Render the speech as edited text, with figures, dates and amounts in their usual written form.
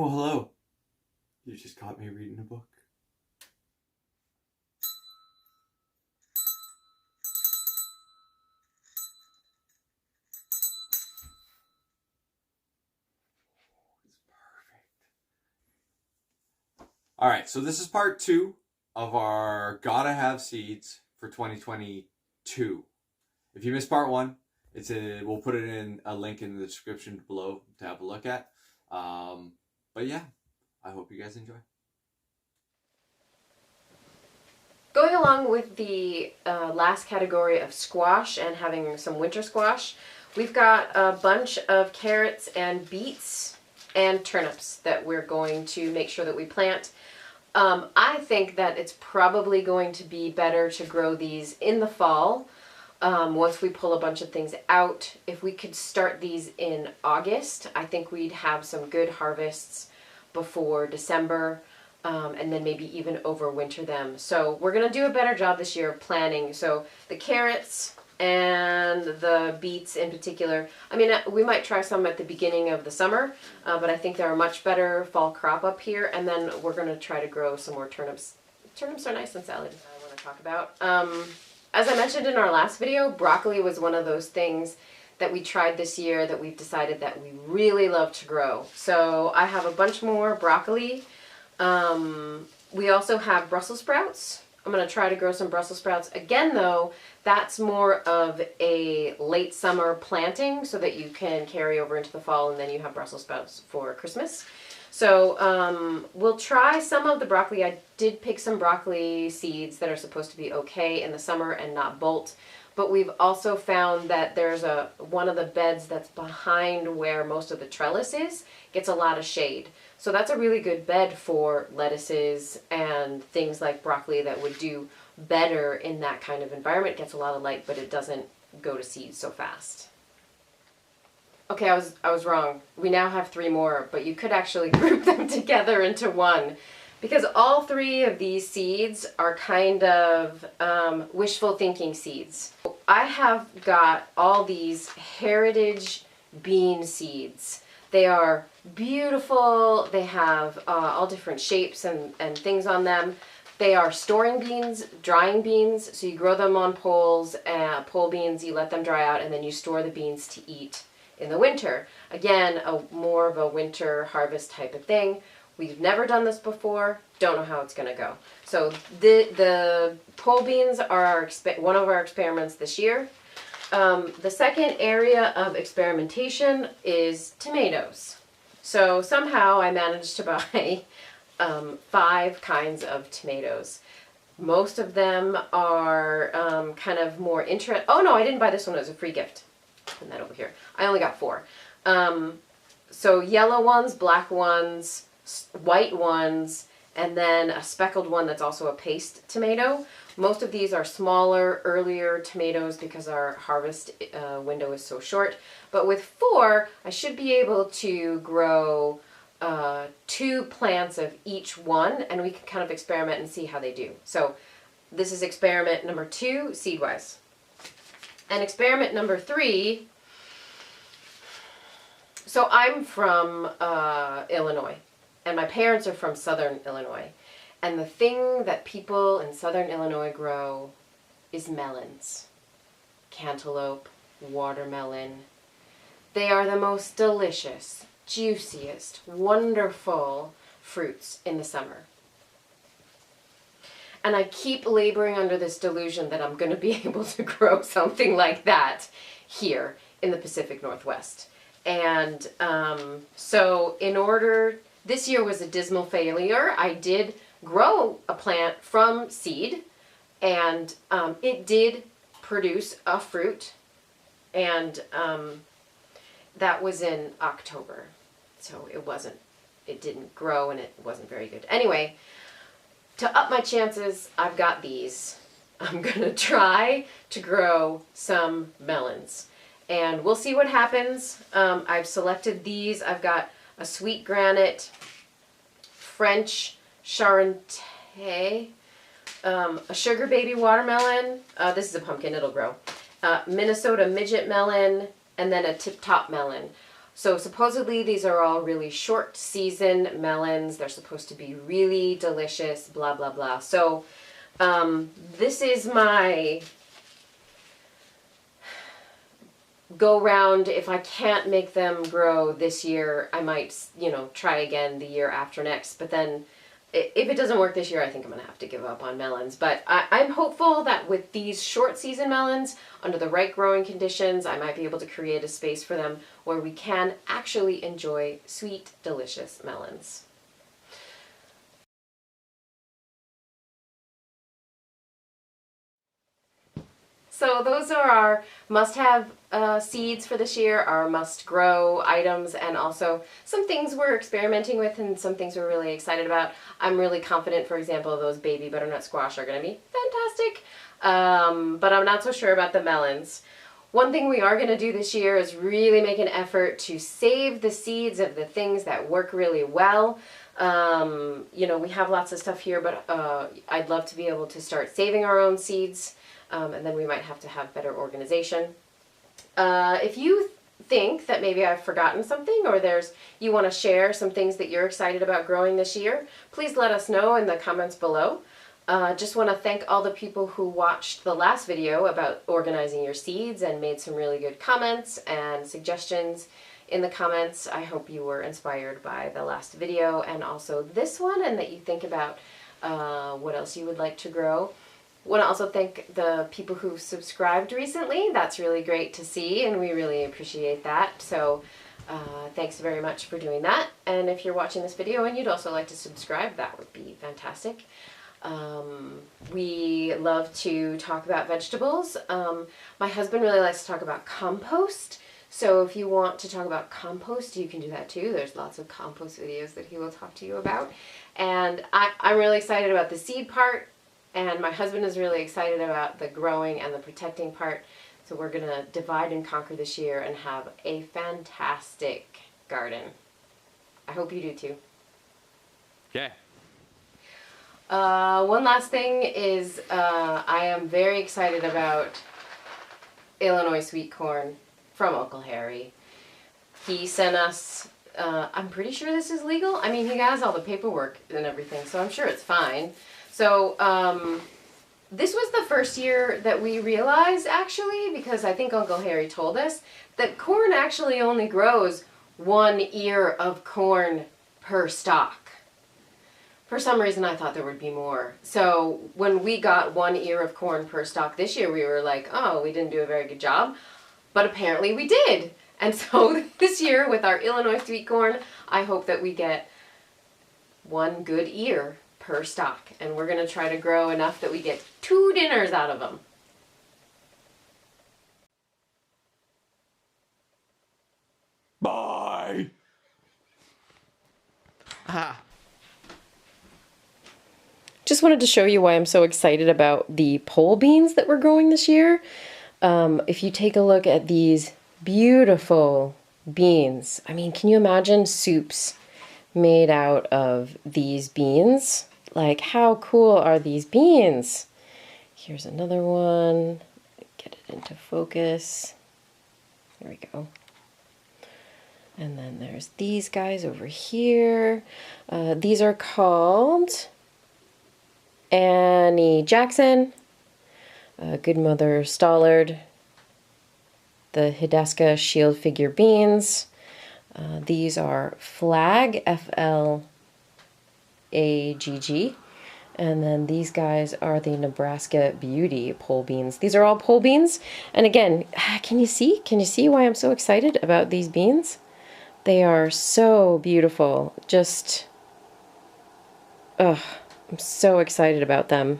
Oh, hello. You just caught me reading a book. It's perfect. Alright, so this is part 2 of our Gotta Have Seeds for 2022. If you missed part 1, we'll put it in a link in the description below to have a look at. But yeah, I hope you guys enjoy. Going along with the last category of squash and having some winter squash, we've got a bunch of carrots and beets and turnips that we're going to make sure that we plant. I think that it's probably going to be better to grow these in the fall once we pull a bunch of things out. If we could start these in August, I think we'd have some good harvests before December. And then maybe even overwinter them. So we're going to do a better job this year of planning. So the carrots and the beets in particular, I mean, we might try some at the beginning of the summer, but I think they're a much better fall crop up here. And then we're going to try to grow some more turnips. Turnips are nice in salad, I want to talk about. As I mentioned in our last video, broccoli was one of those things that we tried this year that we've decided that we really love to grow. So I have a bunch more broccoli. We also have Brussels sprouts. I'm going to try to grow some Brussels sprouts. Again, though, that's more of a late summer planting so that you can carry over into the fall and then you have Brussels sprouts for Christmas. So we'll try some of the broccoli. I did pick some broccoli seeds that are supposed to be okay in the summer and not bolt. But we've also found that there's one of the beds that's behind where most of the trellis is, gets a lot of shade. So that's a really good bed for lettuces and things like broccoli that would do better in that kind of environment. It gets a lot of light, but it doesn't go to seed so fast. Okay, I was wrong. We now have 3 more, but you could actually group them together into one. Because all 3 of these seeds are kind of wishful thinking seeds. I have got all these heritage bean seeds. They are beautiful. They have all different shapes and things on them. They are storing beans, drying beans. So you grow them on poles, pole beans, you let them dry out, and then you store the beans to eat in the winter. Again, more of a winter harvest type of thing. We've never done this before, don't know how it's going to go. So the pole beans are one of our experiments this year. The second area of experimentation is tomatoes. So somehow I managed to buy 5 kinds of tomatoes. Most of them are kind of more oh no, I didn't buy this one, it was a free gift. Put that over here. I only got 4. So yellow ones, black ones, white ones, and then a speckled one that's also a paste tomato. Most of these are smaller, earlier tomatoes because our harvest window is so short. But with 4, I should be able to grow 2 plants of each one, and we can kind of experiment and see how they do. So this is experiment number 2, seed-wise. And experiment number 3, so I'm from Illinois. And my parents are from Southern Illinois. And the thing that people in Southern Illinois grow is melons. Cantaloupe, watermelon. They are the most delicious, juiciest, wonderful fruits in the summer. And I keep laboring under this delusion that I'm going to be able to grow something like that here in the Pacific Northwest. And so in order... This year was a dismal failure. I did grow a plant from seed, and it did produce a fruit, and that was in October. So it didn't grow, and it wasn't very good. Anyway, to up my chances, I've got these. I'm going to try to grow some melons, and we'll see what happens. I've selected these. I've got a sweet granite, French Charente, a sugar baby watermelon. This is a pumpkin, it'll grow. Minnesota midget melon, and then a tip top melon. So supposedly these are all really short season melons. They're supposed to be really delicious, blah, blah, blah. So this is my go round. If I can't make them grow this year, I might, try again the year after next. But then if it doesn't work this year, I think I'm going to have to give up on melons. But I'm hopeful that with these short season melons, under the right growing conditions, I might be able to create a space for them where we can actually enjoy sweet, delicious melons. So those are our must-have seeds for this year, our must-grow items, and also some things we're experimenting with and some things we're really excited about. I'm really confident, for example, those baby butternut squash are going to be fantastic, but I'm not so sure about the melons. One thing we are going to do this year is really make an effort to save the seeds of the things that work really well. We have lots of stuff here, but I'd love to be able to start saving our own seeds. And then we might have to have better organization. If you think that maybe I've forgotten something, or you want to share some things that you're excited about growing this year, please let us know in the comments below. Just want to thank all the people who watched the last video about organizing your seeds and made some really good comments and suggestions in the comments. I hope you were inspired by the last video and also this one, and that you think about what else you would like to grow. Want to also thank the people who subscribed recently. That's really great to see, and we really appreciate that. So thanks very much for doing that. And if you're watching this video and you'd also like to subscribe, that would be fantastic. We love to talk about vegetables. My husband really likes to talk about compost. So if you want to talk about compost, you can do that too. There's lots of compost videos that he will talk to you about. And I'm really excited about the seed part. And my husband is really excited about the growing and the protecting part. So we're going to divide and conquer this year and have a fantastic garden. I hope you do too. Yeah. One last thing is I am very excited about Illinois sweet corn from Uncle Harry. He sent us, I'm pretty sure this is legal. I mean, he has all the paperwork and everything, so I'm sure it's fine. So this was the first year that we realized, actually, because I think Uncle Harry told us, that corn actually only grows 1 ear of corn per stalk. For some reason, I thought there would be more. So when we got 1 ear of corn per stalk this year, we were like, oh, we didn't do a very good job. But apparently we did. And so this year, with our Illinois sweet corn, I hope that we get 1 good ear per stalk, and we're going to try to grow enough that we get 2 dinners out of them. Bye. Just wanted to show you why I'm so excited about the pole beans that we're growing this year. If you take a look at these beautiful beans, I mean, can you imagine soups made out of these beans? Like, how cool are these beans? Here's another one. Get it into focus. There we go. And then there's these guys over here. These are called Annie Jackson, Good Mother Stollard, the Hidasca Shield Figure Beans. These are Flag, F-L-A-G-G. And then these guys are the Nebraska Beauty pole beans. These are all pole beans. And again, can you see? Can you see why I'm so excited about these beans? They are so beautiful. Just, I'm so excited about them.